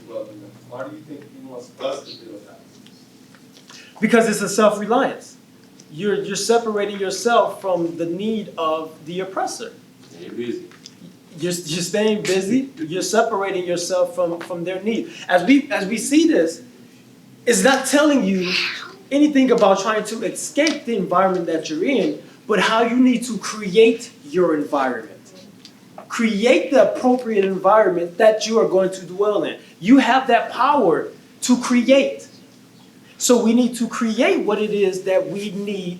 dwell in them? Why do you think he wants us to build houses? Because it's a self-reliance. You're separating yourself from the need of the oppressor. Stay busy. You're staying busy. You're separating yourself from their need. As we see this, it's not telling you anything about trying to escape the environment that you're in, but how you need to create your environment. Create the appropriate environment that you are going to dwell in. You have that power to create. So we need to create what it is that we need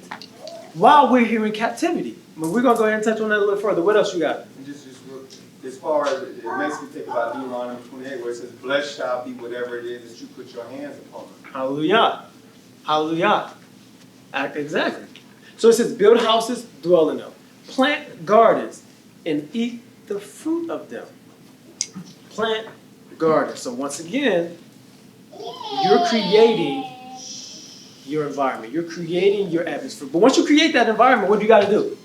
while we're here in captivity. But we're going to go ahead and touch on that a little further. What else you got? Just as far as it makes me think about Deuteronomy 28, where it says, blessed shall be whatever it is that you put your hands upon. Hallelujah. Hallelujah. Exactly. So it says, build houses, dwell in them. Plant gardens, and eat the fruit of them. Plant gardens. So once again, you're creating your environment. You're creating your atmosphere. But once you create that environment, what do you got to do?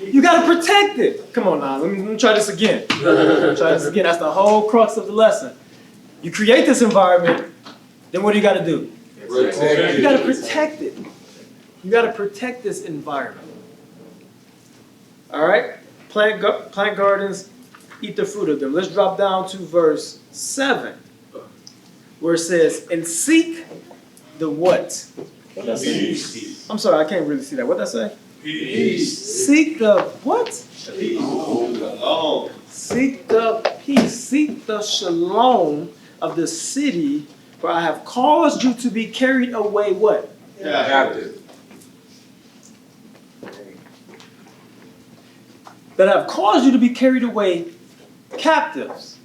You got to protect it. Come on now, let me try this again. That's the whole crux of the lesson. You create this environment, then what do you got to do? You got to protect it. You got to protect this environment. All right? Plant gardens, eat the fruit of them. Let's drop down to verse 7, where it says, and seek the what? What did I say? Peace. I'm sorry, I can't really see that. What did I say? Peace. Seek the what? Shalom. Seek the peace. Seek the shalom of the city, for I have caused you to be carried away what? Captive. That I have caused you to be carried away captives.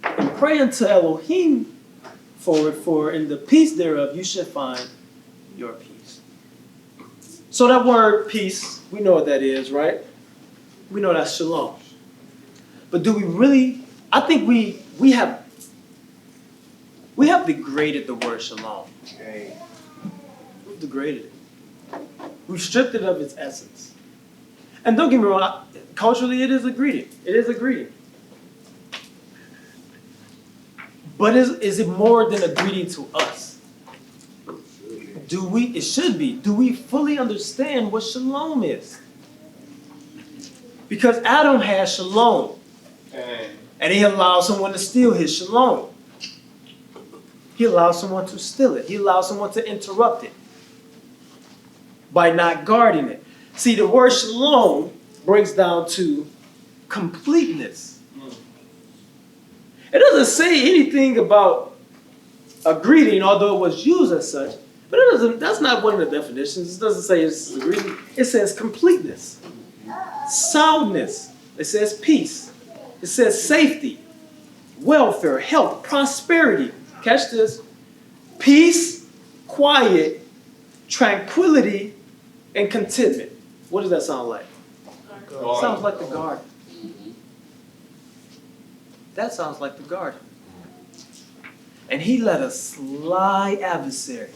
And pray unto Elohim for it, for in the peace thereof you should find your peace. So that word peace, we know what that is, right? We know that's shalom. But do we really, I think we have degraded the word shalom. We've degraded it. We've stripped it of its essence. And don't get me wrong, culturally it is a greeting. It is a greeting. But is it more than a greeting to us? It should be. Do we fully understand what shalom is? Because Adam had shalom. And he allowed someone to steal his shalom. He allowed someone to steal it. He allowed someone to interrupt it by not guarding it. See, the word shalom breaks down to completeness. It doesn't say anything about a greeting, although it was used as such. But that's not one of the definitions. It doesn't say it's a greeting. It says completeness, soundness. It says peace. It says safety, welfare, health, prosperity. Catch this. Peace, quiet, tranquility, and contentment. What does that sound like? It sounds like the garden. That sounds like the garden. And he let a sly adversary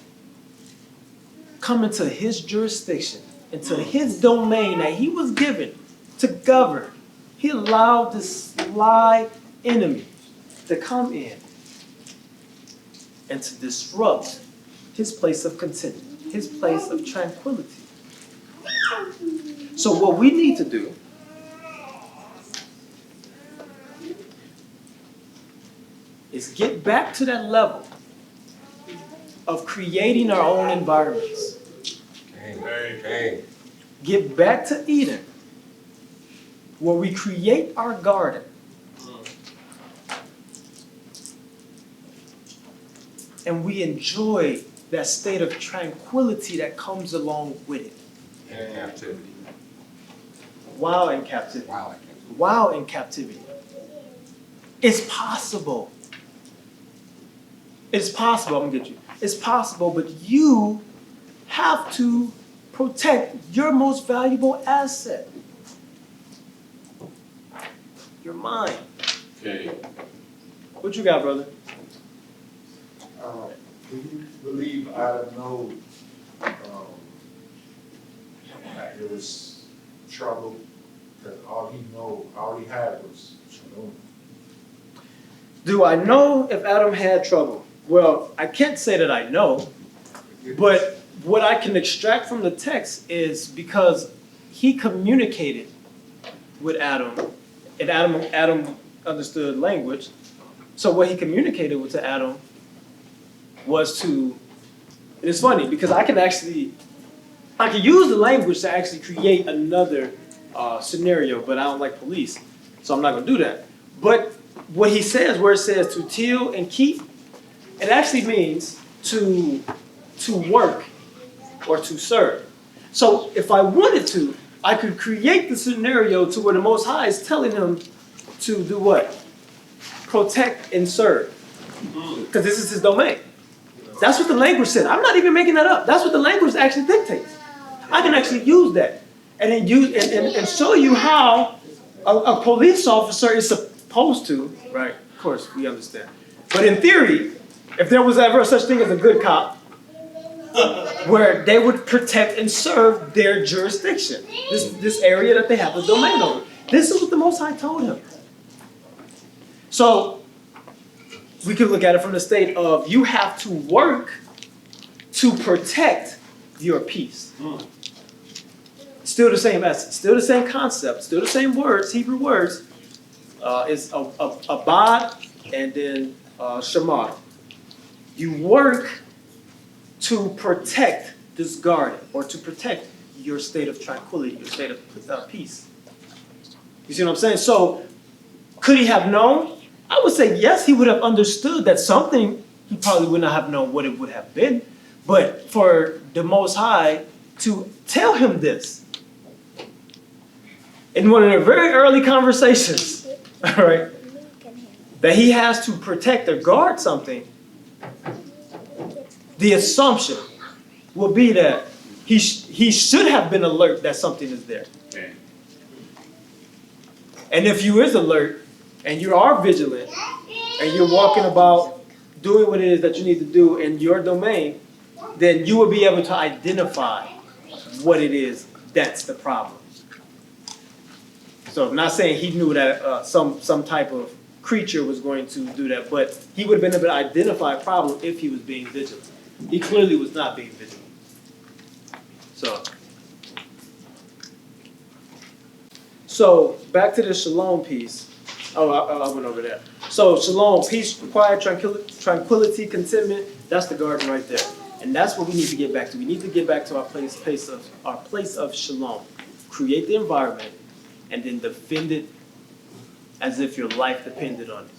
come into his jurisdiction, into his domain that he was given to govern. He allowed this sly enemy to come in and to disrupt his place of contentment, his place of tranquility. So what we need to do is get back to that level of creating our own environments. Okay. Get back to Eden, where we create our garden. And we enjoy that state of tranquility that comes along with it. And captivity. While in captivity. While in captivity. It's possible. It's possible, I'm gonna get you. It's possible, but you have to protect your most valuable asset. Your mind. Okay. What you got, brother? Do you believe Adam knows that there was trouble, that all he had was shalom? Do I know if Adam had trouble? Well, I can't say that I know, but what I can extract from the text is because he communicated with Adam, and Adam understood language. So what he communicated with to Adam was to, and it's funny because I can use the language to actually create another scenario, but I don't like police, so I'm not gonna do that. But what he says, where it says to till and keep, it actually means to work or to serve. So if I wanted to, I could create the scenario to where the Most High is telling him to do what? Protect and serve. Because this is his domain. That's what the language said. I'm not even making that up. That's what the language actually dictates. I can actually use that and then use and show you how a police officer is supposed to, right, course, we understand. But in theory, if there was ever such thing as a good cop, where they would protect and serve their jurisdiction, this area that they have the domain over. This is what the Most High told him. So we could look at it from the state of you have to work to protect your peace. Still the same essence, still the same concept, still the same words, Hebrew words. It's abad and then shema. You work to protect this garden, or to protect your state of tranquility, your state of peace. You see what I'm saying? So, could he have known? I would say yes, he would have understood that something, he probably would not have known what it would have been. But for the Most High to tell him this, in one of their very early conversations, all right, that he has to protect or guard something, the assumption will be that he should have been alert that something is there. Okay. And if you is alert and you are vigilant and you're walking about doing what it is that you need to do in your domain, then you will be able to identify what it is that's the problem. So I'm not saying he knew that some type of creature was going to do that, but he would have been able to identify a problem if he was being vigilant. He clearly was not being vigilant. So back to the shalom piece. Oh, I went over there. So shalom, peace, quiet, tranquility, contentment. That's the garden right there, and that's what we need to get back to. We need to get back to our place of shalom. Create the environment, and then defend it as if your life depended on it.